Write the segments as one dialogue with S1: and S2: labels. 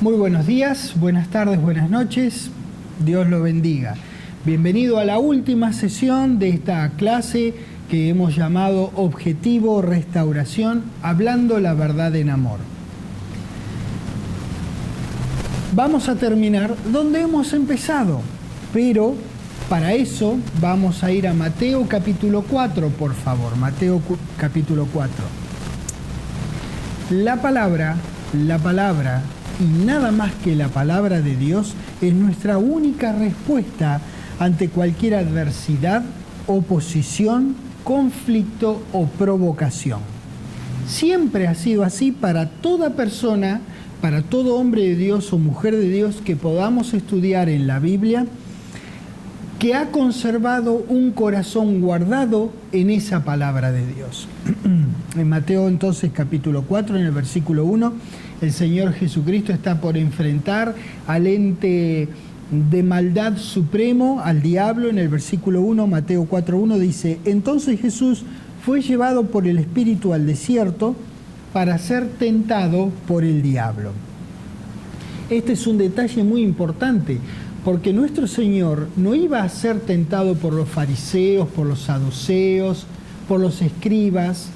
S1: Muy buenos días, buenas tardes, buenas noches. Dios lo bendiga. Bienvenido a la última sesión de esta clase que hemos llamado Objetivo Restauración, hablando la verdad en amor. Vamos a terminar donde hemos empezado, pero para eso vamos a ir a Mateo capítulo 4, por favor. Mateo capítulo 4. La palabra y nada más que la palabra de Dios es nuestra única respuesta ante cualquier adversidad, oposición, conflicto o provocación. Siempre ha sido así para toda persona, para todo hombre de Dios o mujer de Dios que podamos estudiar en la Biblia, que ha conservado un corazón guardado en esa palabra de Dios. En Mateo entonces capítulo 4, en el versículo 1, el Señor Jesucristo está por enfrentar al ente de maldad supremo, al diablo. En el versículo 1, Mateo 4:1 dice: entonces Jesús fue llevado por el Espíritu al desierto para ser tentado por el diablo. Este es un detalle muy importante, porque nuestro Señor no iba a ser tentado por los fariseos, por los saduceos, por los escribas,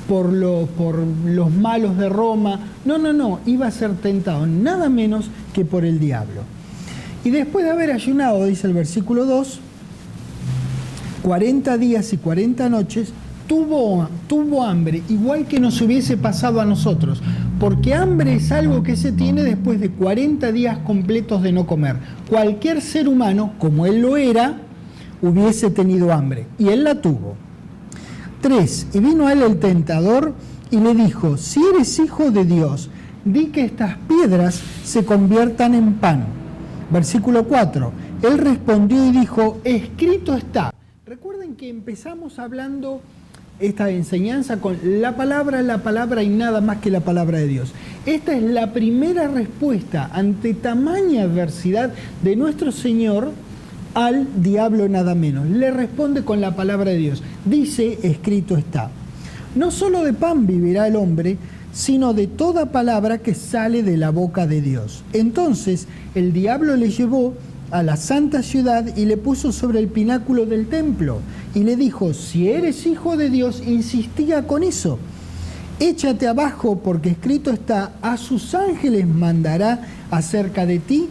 S1: por los malos de Roma. No, iba a ser tentado nada menos que por el diablo. Y después de haber ayunado, dice el versículo 2, 40 días y 40 noches, tuvo hambre, igual que nos hubiese pasado a nosotros, porque hambre es algo que se tiene después de 40 días completos de no comer. Cualquier ser humano, como él lo era, hubiese tenido hambre, y él la tuvo. 3. Y vino a él el tentador y le dijo: si eres hijo de Dios, di que estas piedras se conviertan en pan. Versículo 4. Él respondió y dijo: escrito está. Recuerden que empezamos hablando esta enseñanza con la palabra y nada más que la palabra de Dios. Esta es la primera respuesta ante tamaña adversidad de nuestro Señor al diablo, nada menos. Le responde con la palabra de Dios. Dice: escrito está. No solo de pan vivirá el hombre, sino de toda palabra que sale de la boca de Dios. Entonces el diablo le llevó a la santa ciudad y le puso sobre el pináculo del templo y le dijo: si eres hijo de Dios, insistía con eso, échate abajo, porque escrito está: a sus ángeles mandará acerca de ti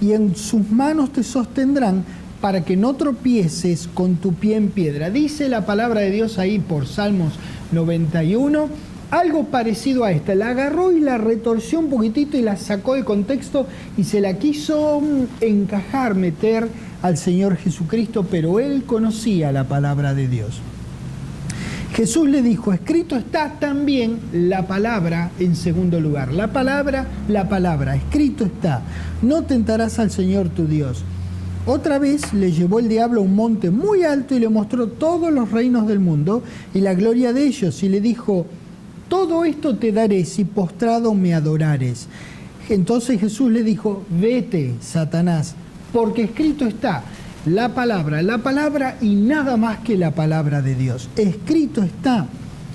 S1: y en sus manos te sostendrán para que no tropieces con tu pie en piedra. Dice la palabra de Dios ahí por Salmos 91, algo parecido a esta. La agarró y la retorció un poquitito y la sacó de contexto y se la quiso encajar, meter al Señor Jesucristo, pero él conocía la palabra de Dios. Jesús le dijo: escrito está también la palabra en segundo lugar. La palabra, escrito está: no tentarás al Señor tu Dios. Otra vez le llevó el diablo a un monte muy alto y le mostró todos los reinos del mundo y la gloria de ellos, y le dijo: todo esto te daré si postrado me adorares. Entonces Jesús le dijo: vete, Satanás, porque escrito está, la palabra y nada más que la palabra de Dios. Escrito está: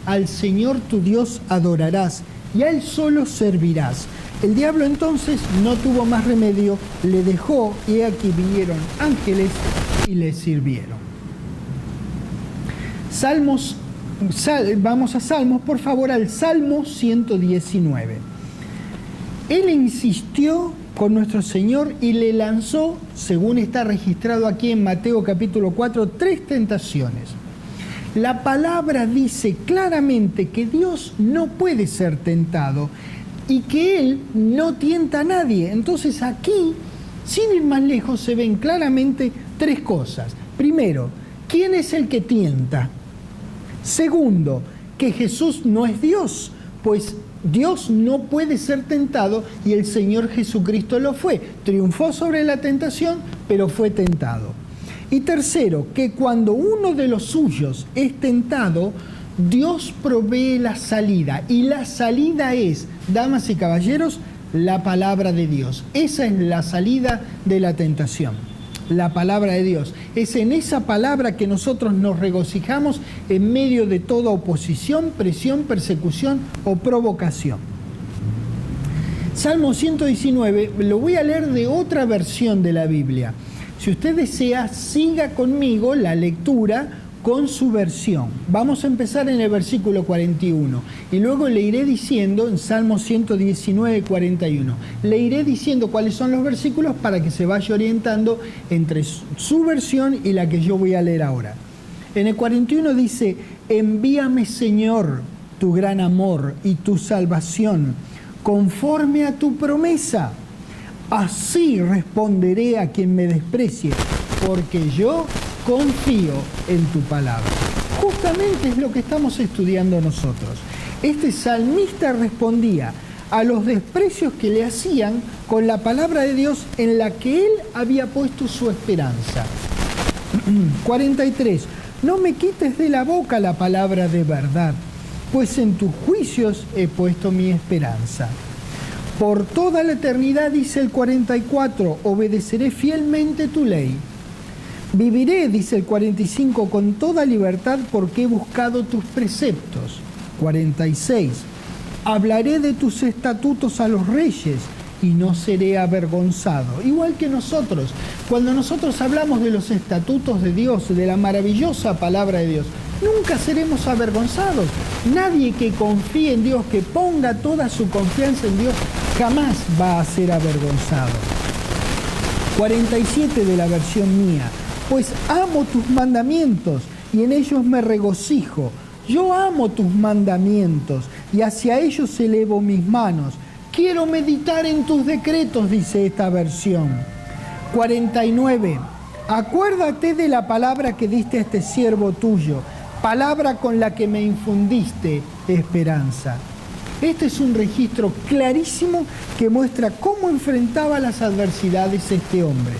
S1: al Señor tu Dios adorarás y a Él solo servirás. El diablo entonces no tuvo más remedio, le dejó, y aquí vinieron ángeles y le sirvieron. Vamos a Salmos, por favor, al Salmo 119. Él insistió con nuestro Señor y le lanzó, según está registrado aquí en Mateo capítulo 4, 3 tentaciones. La palabra dice claramente que Dios no puede ser tentado y que Él no tienta a nadie. Entonces aquí, sin ir más lejos, se ven claramente 3 cosas. Primero, ¿quién es el que tienta? Segundo, que Jesús no es Dios, pues Dios no puede ser tentado y el Señor Jesucristo lo fue. Triunfó sobre la tentación, pero fue tentado. Y tercero, que cuando uno de los suyos es tentado, Dios provee la salida. Y la salida es, damas y caballeros, la palabra de Dios. Esa es la salida de la tentación. La palabra de Dios. Es en esa palabra que nosotros nos regocijamos en medio de toda oposición, presión, persecución o provocación. Salmo 119, lo voy a leer de otra versión de la Biblia. Si usted desea, siga conmigo la lectura con su versión. Vamos a empezar en el versículo 41 y luego le iré diciendo en Salmo 119, 41. Le iré diciendo cuáles son los versículos para que se vaya orientando entre su versión y la que yo voy a leer ahora. En el 41 dice: envíame, Señor, tu gran amor y tu salvación, conforme a tu promesa. Así responderé a quien me desprecie, porque yo confío en tu palabra. Justamente es lo que estamos estudiando nosotros. Este salmista respondía a los desprecios que le hacían con la palabra de Dios en la que él había puesto su esperanza. 43. No me quites de la boca la palabra de verdad, pues en tus juicios he puesto mi esperanza. Por toda la eternidad, dice el 44, obedeceré fielmente tu ley. Viviré, dice el 45, con toda libertad porque he buscado tus preceptos. 46. Hablaré de tus estatutos a los reyes y no seré avergonzado. Igual que nosotros, cuando nosotros hablamos de los estatutos de Dios, de la maravillosa palabra de Dios, nunca seremos avergonzados. Nadie que confíe en Dios, que ponga toda su confianza en Dios, jamás va a ser avergonzado. 47 de la versión mía. Pues amo tus mandamientos y en ellos me regocijo. Yo amo tus mandamientos y hacia ellos elevo mis manos. Quiero meditar en tus decretos, dice esta versión. 49. Acuérdate de la palabra que diste a este siervo tuyo, palabra con la que me infundiste esperanza. Este es un registro clarísimo que muestra cómo enfrentaba las adversidades este hombre.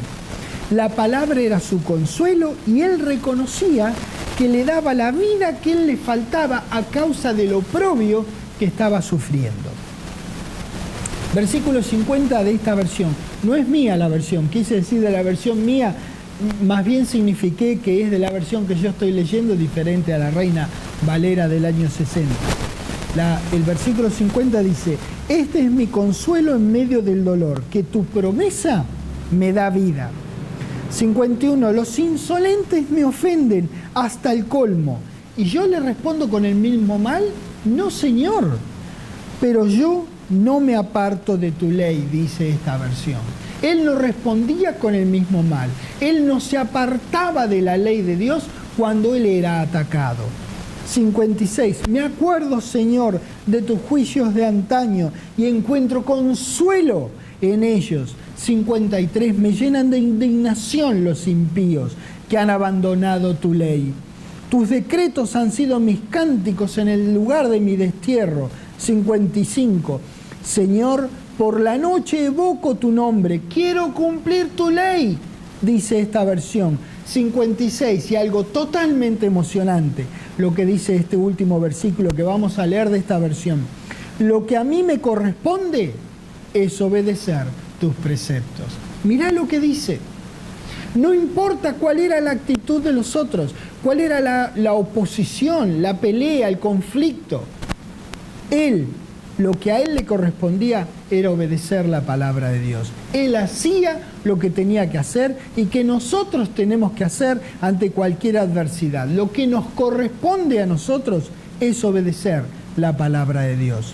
S1: La palabra era su consuelo y él reconocía que le daba la vida que él le faltaba a causa del oprobio que estaba sufriendo. Versículo 50 de esta versión. No es mía la versión, quise decir de la versión mía, más bien signifiqué que es de la versión que yo estoy leyendo, diferente a la Reina Valera del año 60. El versículo 50 dice: este es mi consuelo en medio del dolor, que tu promesa me da vida. 51. Los insolentes me ofenden hasta el colmo. Y yo le respondo con el mismo mal: no, Señor, pero yo no me aparto de tu ley, dice esta versión. Él no respondía con el mismo mal. Él no se apartaba de la ley de Dios cuando él era atacado. 56. Me acuerdo, Señor, de tus juicios de antaño y encuentro consuelo en ellos. 53. Me llenan de indignación los impíos que han abandonado tu ley. Tus decretos han sido mis cánticos en el lugar de mi destierro. 55. Señor, por la noche evoco tu nombre, quiero cumplir tu ley, dice esta versión. 56. Y algo totalmente emocionante, lo que dice este último versículo que vamos a leer de esta versión. Lo que a mí me corresponde es obedecer tus preceptos. Mirá lo que dice. No importa cuál era la actitud de los otros, cuál era la oposición, la pelea, el conflicto. Lo que a él le correspondía era obedecer la palabra de Dios. Él hacía lo que tenía que hacer y que nosotros tenemos que hacer ante cualquier adversidad. Lo que nos corresponde a nosotros es obedecer la palabra de Dios.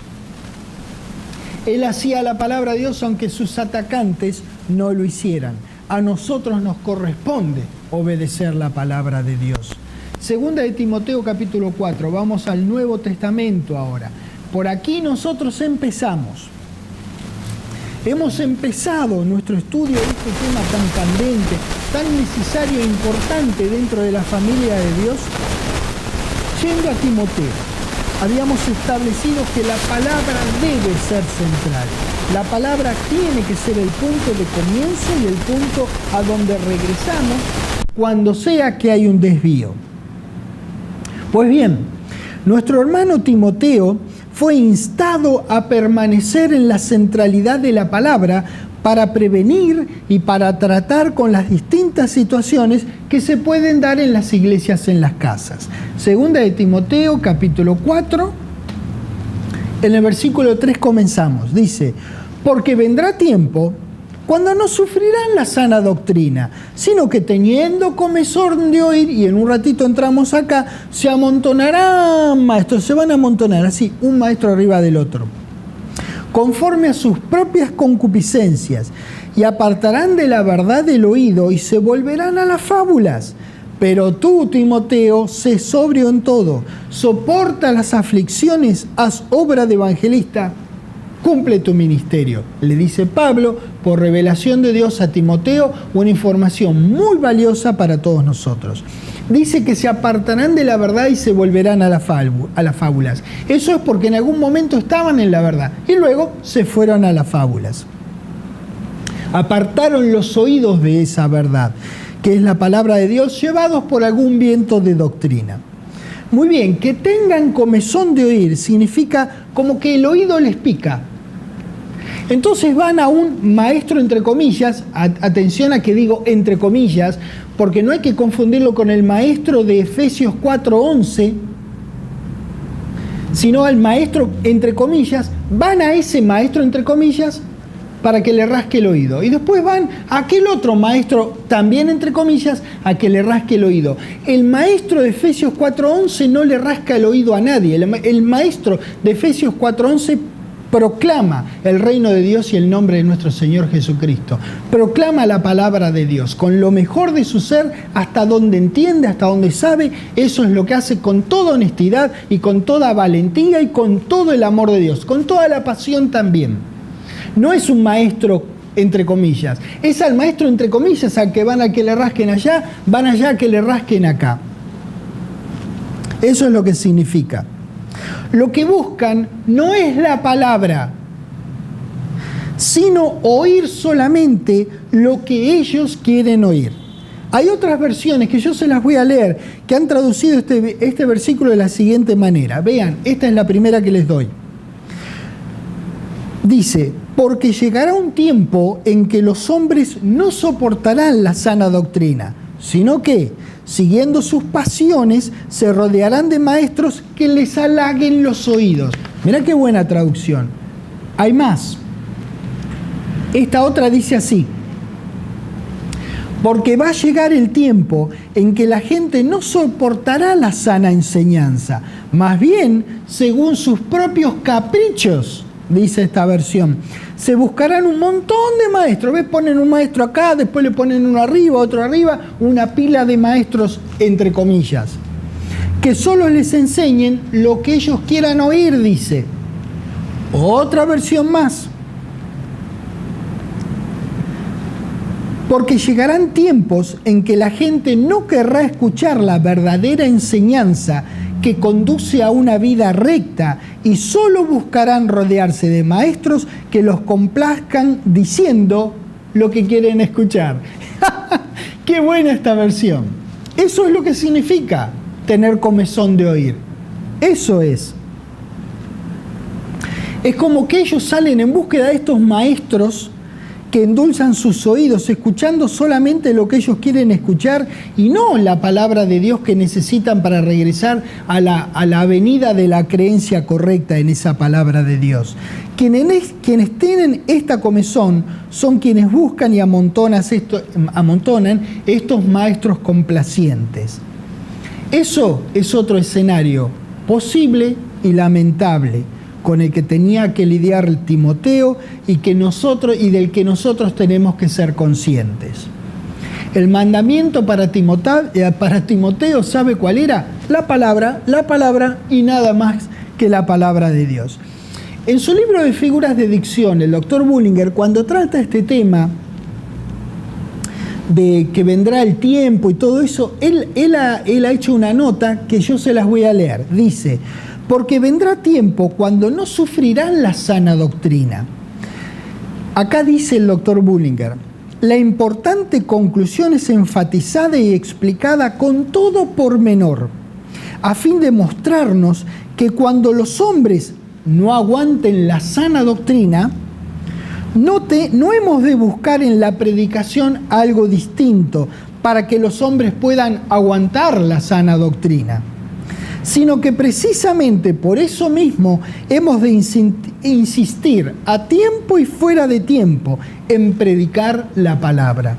S1: Él hacía la palabra de Dios aunque sus atacantes no lo hicieran. A nosotros nos corresponde obedecer la palabra de Dios. Segunda de Timoteo capítulo 4, vamos al Nuevo Testamento ahora. Por aquí nosotros empezamos. Hemos empezado nuestro estudio de este tema tan candente, tan necesario e importante dentro de la familia de Dios, yendo a Timoteo. Habíamos establecido que la palabra debe ser central. La palabra tiene que ser el punto de comienzo y el punto a donde regresamos cuando sea que hay un desvío. Pues bien, nuestro hermano Timoteo fue instado a permanecer en la centralidad de la palabra para prevenir y para tratar con las distintas situaciones que se pueden dar en las iglesias, en las casas. Segunda de Timoteo, capítulo 4, en el versículo 3 comenzamos. Dice: Porque vendrá tiempo cuando no sufrirán la sana doctrina, sino que teniendo comezón de oír, y en un ratito entramos acá, se amontonarán maestros, se van a amontonar así, un maestro arriba del otro, conforme a sus propias concupiscencias, y apartarán de la verdad del oído y se volverán a las fábulas. Pero tú, Timoteo, sé sobrio en todo, soporta las aflicciones, haz obra de evangelista, cumple tu ministerio. Le dice Pablo, por revelación de Dios a Timoteo, una información muy valiosa para todos nosotros. Dice que se apartarán de la verdad y se volverán a las fábulas. Eso es porque en algún momento estaban en la verdad y luego se fueron a las fábulas. Apartaron los oídos de esa verdad, que es la palabra de Dios, llevados por algún viento de doctrina. Muy bien, que tengan comezón de oír significa como que el oído les pica. Entonces van a un maestro, entre comillas, atención a que digo entre comillas, porque no hay que confundirlo con el maestro de Efesios 4:11, sino al maestro, entre comillas, van a ese maestro, entre comillas, para que le rasque el oído. Y después van a aquel otro maestro, también entre comillas, a que le rasque el oído. El maestro de Efesios 4:11 no le rasca el oído a nadie. El maestro de Efesios 4:11 proclama el reino de Dios y el nombre de nuestro Señor Jesucristo. Proclama la palabra de Dios con lo mejor de su ser, hasta donde entiende, hasta donde sabe. Eso es lo que hace con toda honestidad y con toda valentía y con todo el amor de Dios, con toda la pasión también. No es un maestro entre comillas, es al maestro entre comillas al que van a que le rasquen allá, van allá a que le rasquen acá. Eso es lo que significa. Lo que buscan no es la palabra, sino oír solamente lo que ellos quieren oír. Hay otras versiones que yo se las voy a leer, que han traducido este versículo de la siguiente manera. Vean, esta es la primera que les doy. Dice, porque llegará un tiempo en que los hombres no soportarán la sana doctrina, sino que, siguiendo sus pasiones, se rodearán de maestros que les halaguen los oídos. Mirá qué buena traducción. Hay más. Esta otra dice así, porque va a llegar el tiempo en que la gente no soportará la sana enseñanza, más bien, según sus propios caprichos, dice esta versión, se buscarán un montón de maestros. ¿Ves? Ponen un maestro acá, después le ponen uno arriba, otro arriba, una pila de maestros, entre comillas, que solo les enseñen lo que ellos quieran oír, dice. Otra versión más. Porque llegarán tiempos en que la gente no querrá escuchar la verdadera enseñanza que conduce a una vida recta y solo buscarán rodearse de maestros que los complazcan diciendo lo que quieren escuchar. ¡Qué buena esta versión! Eso es lo que significa tener comezón de oír. Eso es. Es como que ellos salen en búsqueda de estos maestros que endulzan sus oídos, escuchando solamente lo que ellos quieren escuchar y no la palabra de Dios que necesitan para regresar a la avenida de la creencia correcta en esa palabra de Dios. Quienes tienen esta comezón son quienes buscan y amontonan estos maestros complacientes. Eso es otro escenario posible y lamentable, con el que tenía que lidiar Timoteo y del que nosotros tenemos que ser conscientes. El mandamiento para Timoteo, ¿sabe cuál era? La palabra y nada más que la palabra de Dios. En su libro de figuras de dicción, el doctor Bullinger, cuando trata este tema de que vendrá el tiempo y todo eso, él ha hecho una nota que yo se las voy a leer. Dice, porque vendrá tiempo cuando no sufrirán la sana doctrina. Acá dice el doctor Bullinger, la importante conclusión es enfatizada y explicada con todo pormenor, a fin de mostrarnos que cuando los hombres no aguanten la sana doctrina, no hemos de buscar en la predicación algo distinto para que los hombres puedan aguantar la sana doctrina, sino que precisamente por eso mismo hemos de insistir a tiempo y fuera de tiempo en predicar la palabra.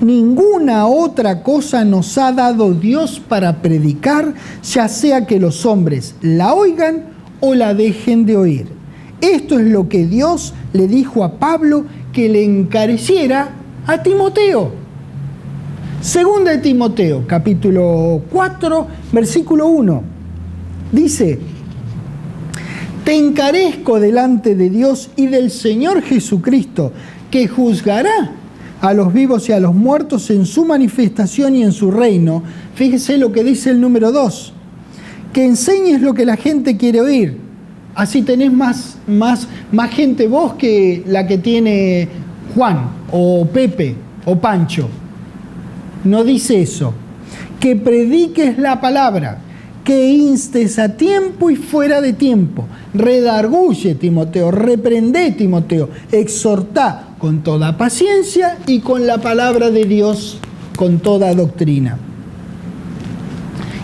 S1: Ninguna otra cosa nos ha dado Dios para predicar, ya sea que los hombres la oigan o la dejen de oír. Esto es lo que Dios le dijo a Pablo que le encareciera a Timoteo. Segunda de Timoteo, capítulo 4, versículo 1. Dice: te encarezco delante de Dios y del Señor Jesucristo, que juzgará a los vivos y a los muertos en su manifestación y en su reino. Fíjese lo que dice el número 2. Que enseñes lo que la gente quiere oír. Así tenés más gente vos que la que tiene Juan, o Pepe, o Pancho. No dice eso. Que prediques la palabra, que instes a tiempo y fuera de tiempo. Redarguye, Timoteo, reprende, Timoteo, exhortá con toda paciencia y con la palabra de Dios, con toda doctrina.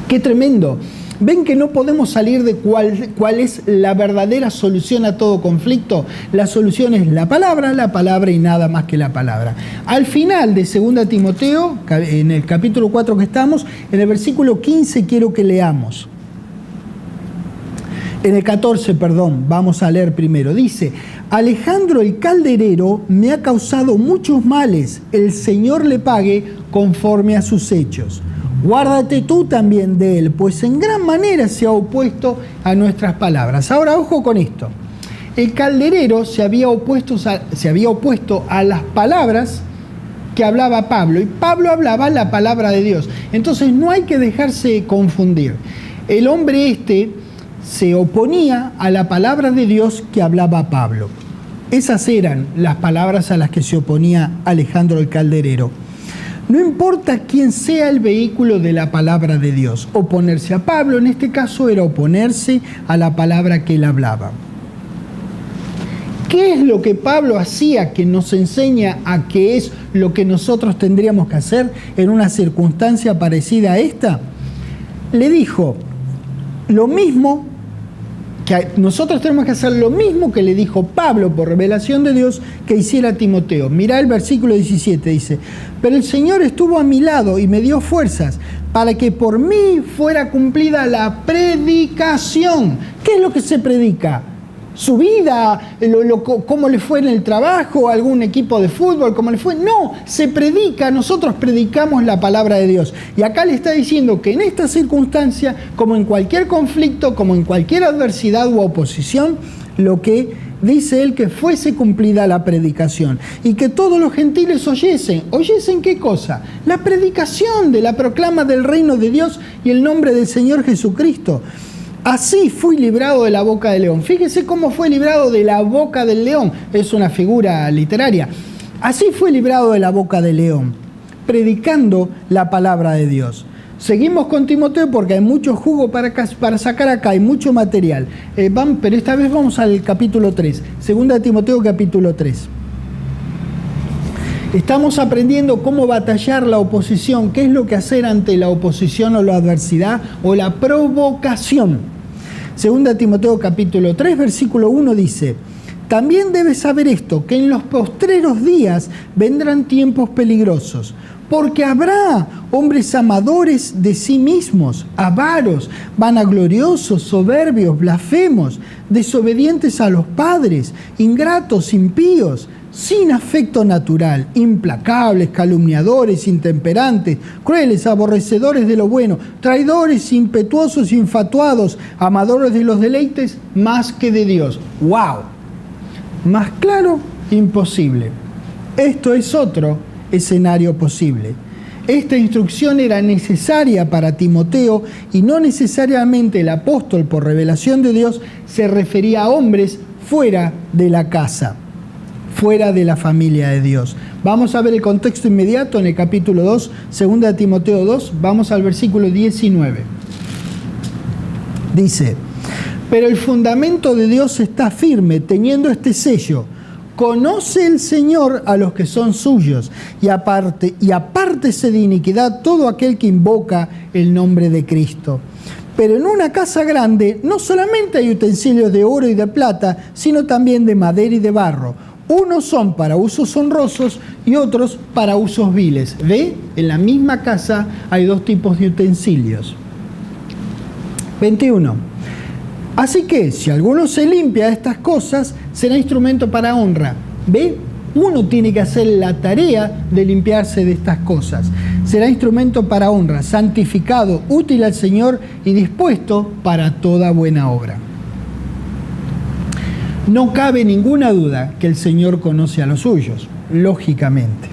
S1: ¡Qué tremendo! ¿Ven que no podemos salir de cuál es la verdadera solución a todo conflicto? La solución es la palabra y nada más que la palabra. Al final de 2 Timoteo, en el capítulo 4 que estamos, en el versículo 15 quiero que leamos. En el 14, perdón, vamos a leer primero. Dice: Alejandro el calderero me ha causado muchos males, el Señor le pague conforme a sus hechos. Guárdate tú también de él, pues en gran manera se ha opuesto a nuestras palabras. Ahora, ojo con esto. El calderero se había opuesto a las palabras que hablaba Pablo, y Pablo hablaba la palabra de Dios. Entonces no hay que dejarse confundir. El hombre se oponía a la palabra de Dios que hablaba Pablo. Esas eran las palabras a las que se oponía Alejandro el calderero. No importa quién sea el vehículo de la palabra de Dios, oponerse a Pablo en este caso era oponerse a la palabra que él hablaba. ¿Qué es lo que Pablo hacía que nos enseña a qué es lo que nosotros tendríamos que hacer en una circunstancia parecida a esta? Le dijo lo mismo que nosotros tenemos que hacer, lo mismo que le dijo Pablo por revelación de Dios que hiciera Timoteo. Mirá el versículo 17, dice: pero el Señor estuvo a mi lado y me dio fuerzas para que por mí fuera cumplida la predicación. ¿Qué es lo que se predica? Su vida, cómo le fue en el trabajo, algún equipo de fútbol, cómo le fue. No, se predica, nosotros predicamos la palabra de Dios. Y acá le está diciendo que en esta circunstancia, como en cualquier conflicto, como en cualquier adversidad u oposición, lo que dice él, que fuese cumplida la predicación y que todos los gentiles oyesen. ¿Oyesen qué cosa? La predicación de la proclama del reino de Dios y el nombre del Señor Jesucristo. Así fui librado de la boca del león. Fíjese cómo fue librado de la boca del león. Es una figura literaria. Así fue librado de la boca del león, predicando la palabra de Dios. Seguimos con Timoteo porque hay mucho jugo para sacar acá, hay mucho material. Pero esta vez vamos al capítulo 3. Segunda de Timoteo, capítulo 3. Estamos aprendiendo cómo batallar la oposición, qué es lo que hacer ante la oposición o la adversidad o la provocación. Segunda de Timoteo capítulo 3, versículo 1 dice: también debes saber esto, que en los postreros días vendrán tiempos peligrosos, porque habrá hombres amadores de sí mismos, avaros, vanagloriosos, soberbios, blasfemos, desobedientes a los padres, ingratos, impíos, sin afecto natural, implacables, calumniadores, intemperantes, crueles, aborrecedores de lo bueno, traidores, impetuosos, infatuados, amadores de los deleites más que de Dios. ¡Wow! Más claro, imposible. Esto es otro escenario posible. Esta instrucción era necesaria para Timoteo y no necesariamente el apóstol, por revelación de Dios, se refería a hombres fuera de la casa, fuera de la familia de Dios. Vamos a ver el contexto inmediato en el capítulo 2, 2 de Timoteo 2, vamos al versículo 19. Dice: pero el fundamento de Dios está firme, teniendo este sello: conoce el Señor a los que son suyos, y apártese de iniquidad todo aquel que invoca el nombre de Cristo. Pero en una casa grande no solamente hay utensilios de oro y de plata, sino también de madera y de barro. Unos son para usos honrosos y otros para usos viles. ¿Ve? En la misma casa hay dos tipos de utensilios. 21. Así que si alguno se limpia de estas cosas, será instrumento para honra. ¿Ve? Uno tiene que hacer la tarea de limpiarse de estas cosas. Será instrumento para honra, santificado, útil al Señor y dispuesto para toda buena obra. No cabe ninguna duda que el Señor conoce a los suyos, lógicamente.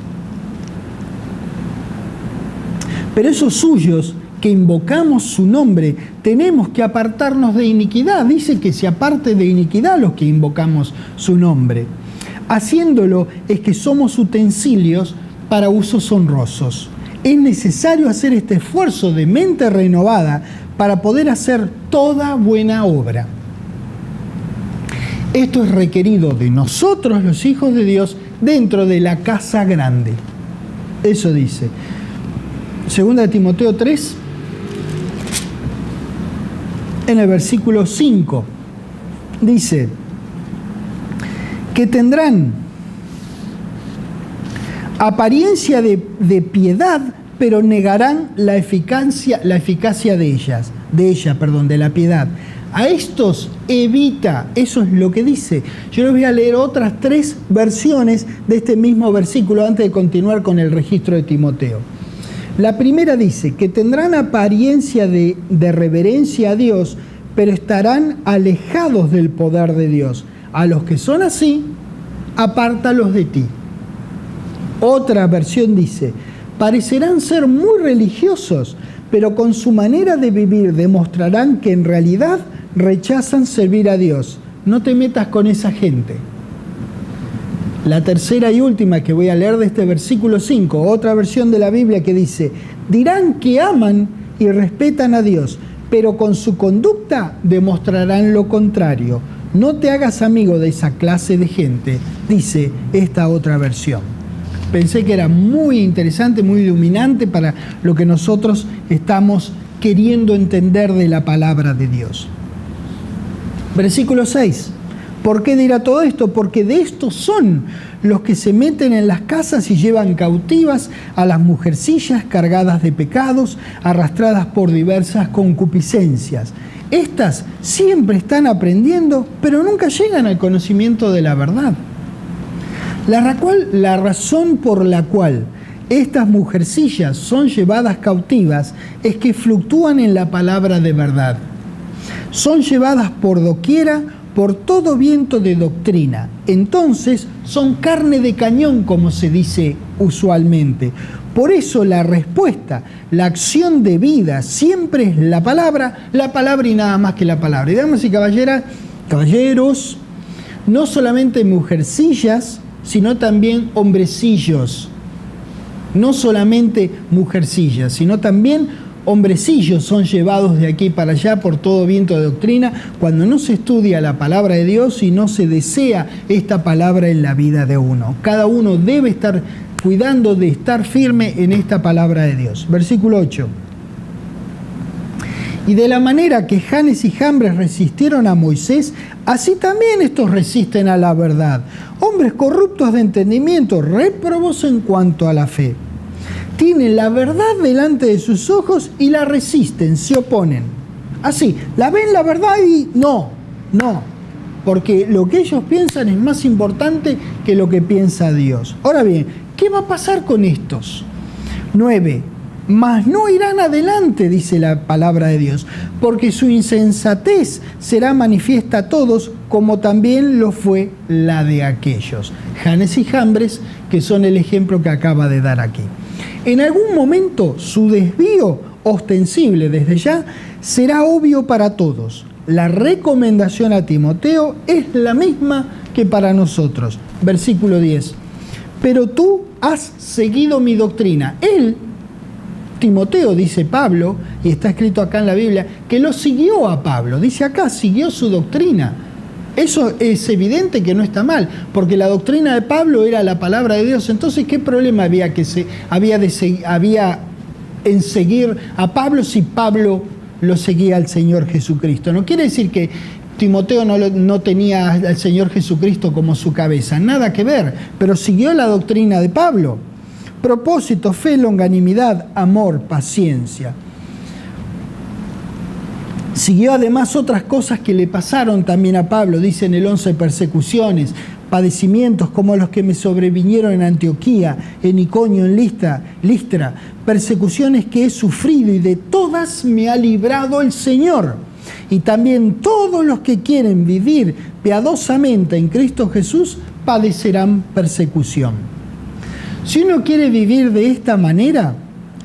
S1: Pero esos suyos que invocamos su nombre, tenemos que apartarnos de iniquidad. Dice que se aparte de iniquidad los que invocamos su nombre. Haciéndolo es que somos utensilios para usos honrosos. Es necesario hacer este esfuerzo de mente renovada para poder hacer toda buena obra. Esto es requerido de nosotros, los hijos de Dios, dentro de la casa grande. Eso dice. 2 Timoteo 3, en el versículo 5, dice que tendrán apariencia de piedad, pero negarán la eficacia de la piedad. A estos evita, eso es lo que dice. Yo les voy a leer otras 3 versiones de este mismo versículo antes de continuar con el registro de Timoteo. La primera dice que tendrán apariencia de reverencia a Dios, pero estarán alejados del poder de Dios. A los que son así, apártalos de ti. Otra versión dice, parecerán ser muy religiosos, pero con su manera de vivir demostrarán que en realidad rechazan servir a Dios. No te metas con esa gente. La tercera y última que voy a leer de este versículo 5, otra versión de la Biblia que dice, dirán que aman y respetan a Dios, pero con su conducta demostrarán lo contrario. No te hagas amigo de esa clase de gente, dice esta otra versión. Pensé que era muy interesante, muy iluminante para lo que nosotros estamos queriendo entender de la palabra de Dios. Versículo 6. ¿Por qué dirá todo esto? Porque de estos son los que se meten en las casas y llevan cautivas a las mujercillas cargadas de pecados, arrastradas por diversas concupiscencias. Estas siempre están aprendiendo, pero nunca llegan al conocimiento de la verdad. La razón por la cual estas mujercillas son llevadas cautivas es que fluctúan en la palabra de verdad. Son llevadas por doquiera, por todo viento de doctrina. Entonces son carne de cañón, como se dice usualmente. Por eso la respuesta, la acción de vida, siempre es la palabra y nada más que la palabra. Y damas y caballeros, no solamente mujercillas, sino también hombrecillos. No solamente mujercillas, sino también hombrecillos son llevados de aquí para allá por todo viento de doctrina cuando no se estudia la palabra de Dios y no se desea esta palabra en la vida de uno. Cada uno debe estar cuidando de estar firme en esta palabra de Dios. Versículo 8. Y de la manera que Janes y Jambres resistieron a Moisés, así también estos resisten a la verdad. Hombres corruptos de entendimiento, réprobos en cuanto a la fe. Tienen la verdad delante de sus ojos y la resisten, se oponen. Así, la ven la verdad y no, porque lo que ellos piensan es más importante que lo que piensa Dios. Ahora bien, ¿qué va a pasar con estos? 9. Mas no irán adelante, dice la palabra de Dios, porque su insensatez será manifiesta a todos, como también lo fue la de aquellos. Janes y Jambres, que son el ejemplo que acaba de dar aquí. En algún momento su desvío ostensible desde ya será obvio para todos. La recomendación a Timoteo es la misma que para nosotros. Versículo 10. Pero tú has seguido mi doctrina. Él, Timoteo, dice Pablo, y está escrito acá en la Biblia, que lo siguió a Pablo. Dice acá, siguió su doctrina. Eso es evidente que no está mal, porque la doctrina de Pablo era la palabra de Dios. Entonces, ¿qué problema había en seguir a Pablo si Pablo lo seguía al Señor Jesucristo. No quiere decir que Timoteo no tenía al Señor Jesucristo como su cabeza, nada que ver, pero siguió la doctrina de Pablo. Propósito, fe, longanimidad, amor, paciencia. Siguió además otras cosas que le pasaron también a Pablo, dice en el 11, persecuciones, padecimientos como los que me sobrevinieron en Antioquía, en Iconio, en Listra, persecuciones que he sufrido y de todas me ha librado el Señor. Y también todos los que quieren vivir piadosamente en Cristo Jesús padecerán persecución. Si uno quiere vivir de esta manera,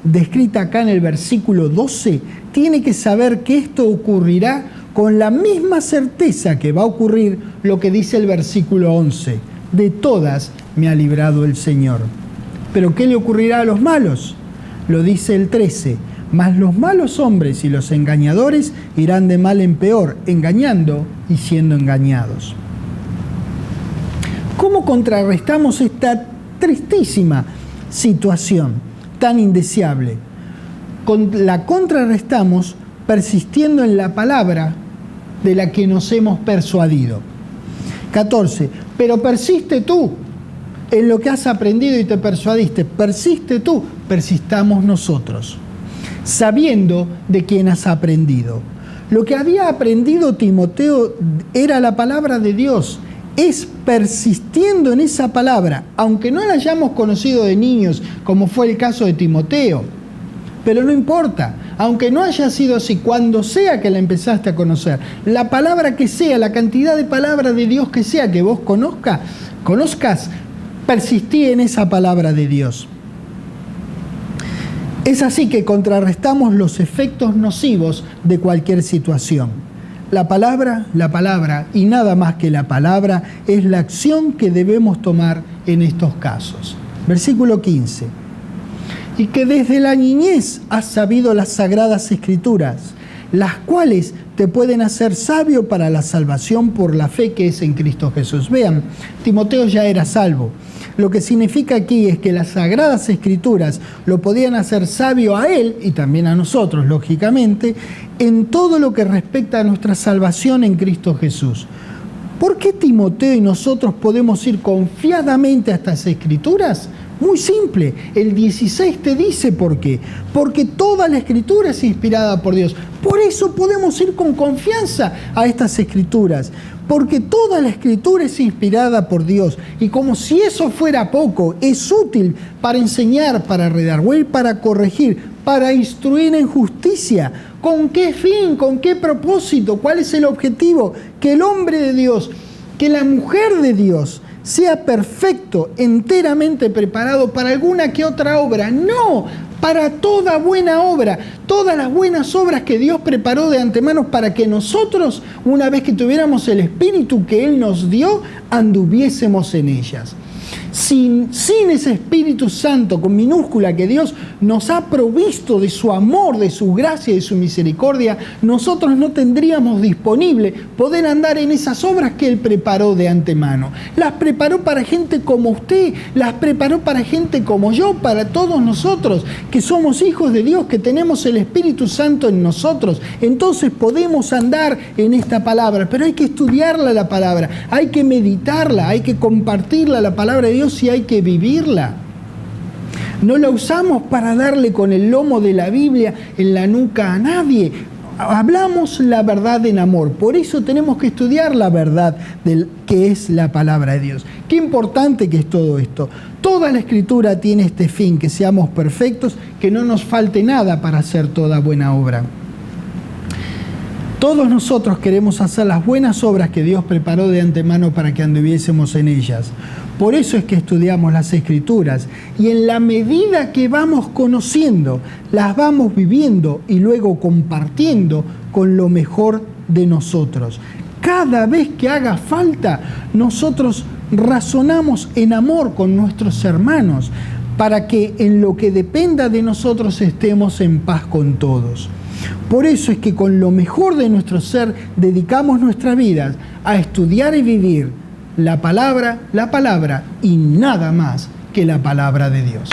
S1: descrita acá en el versículo 12, tiene que saber que esto ocurrirá con la misma certeza que va a ocurrir lo que dice el versículo 11. De todas me ha librado el Señor. ¿Pero qué le ocurrirá a los malos? Lo dice el 13. Mas los malos hombres y los engañadores irán de mal en peor, engañando y siendo engañados. ¿Cómo contrarrestamos esta tristísima situación tan indeseable? La contrarrestamos persistiendo en la palabra de la que nos hemos persuadido. 14. Pero persiste tú en lo que has aprendido y te persuadiste. Persiste tú, persistamos nosotros, sabiendo de quién has aprendido. Lo que había aprendido Timoteo era la palabra de Dios. Es persistiendo en esa palabra, aunque no la hayamos conocido de niños, como fue el caso de Timoteo. Pero no importa, aunque no haya sido así, cuando sea que la empezaste a conocer, la palabra que sea, la cantidad de palabra de Dios que sea que vos conozcas, persistí en esa palabra de Dios. Es así que contrarrestamos los efectos nocivos de cualquier situación. La palabra y nada más que la palabra es la acción que debemos tomar en estos casos. Versículo 15. Y que desde la niñez has sabido las sagradas escrituras, las cuales te pueden hacer sabio para la salvación por la fe que es en Cristo Jesús. Vean, Timoteo ya era salvo. Lo que significa aquí es que las sagradas escrituras lo podían hacer sabio a él y también a nosotros, lógicamente, en todo lo que respecta a nuestra salvación en Cristo Jesús. ¿Por qué Timoteo y nosotros podemos ir confiadamente a estas escrituras? Muy simple, el 16 te dice por qué. Porque toda la escritura es inspirada por Dios. Por eso podemos ir con confianza a estas escrituras. Porque toda la escritura es inspirada por Dios. Y como si eso fuera poco, es útil para enseñar, para redarguir, para corregir, para instruir en justicia. ¿Con qué fin? ¿Con qué propósito? ¿Cuál es el objetivo? Que el hombre de Dios, que la mujer de Dios sea perfecto, enteramente preparado para alguna que otra obra. No, para toda buena obra, todas las buenas obras que Dios preparó de antemano para que nosotros, una vez que tuviéramos el Espíritu que Él nos dio, anduviésemos en ellas. Sin ese Espíritu Santo con minúscula que Dios nos ha provisto de su amor, de su gracia y de su misericordia, nosotros no tendríamos disponible poder andar en esas obras que Él preparó de antemano. Las preparó para gente como usted, las preparó para gente como yo, para todos nosotros que somos hijos de Dios, que tenemos el Espíritu Santo en nosotros. Entonces podemos andar en esta palabra, pero hay que estudiarla la palabra, hay que meditarla, hay que compartirla la palabra de Dios y hay que vivirla. No la usamos para darle con el lomo de la Biblia en la nuca a nadie. Hablamos la verdad en amor. Por eso tenemos que estudiar la verdad que es la palabra de Dios. Qué importante que es todo esto. Toda la Escritura tiene este fin, que seamos perfectos, que no nos falte nada para hacer toda buena obra. Todos nosotros queremos hacer las buenas obras que Dios preparó de antemano para que anduviésemos en ellas. Por eso es que estudiamos las Escrituras y en la medida que vamos conociendo, las vamos viviendo y luego compartiendo con lo mejor de nosotros. Cada vez que haga falta, nosotros razonamos en amor con nuestros hermanos para que en lo que dependa de nosotros estemos en paz con todos. Por eso es que con lo mejor de nuestro ser dedicamos nuestras vidas a estudiar y vivir la palabra y nada más que la palabra de Dios.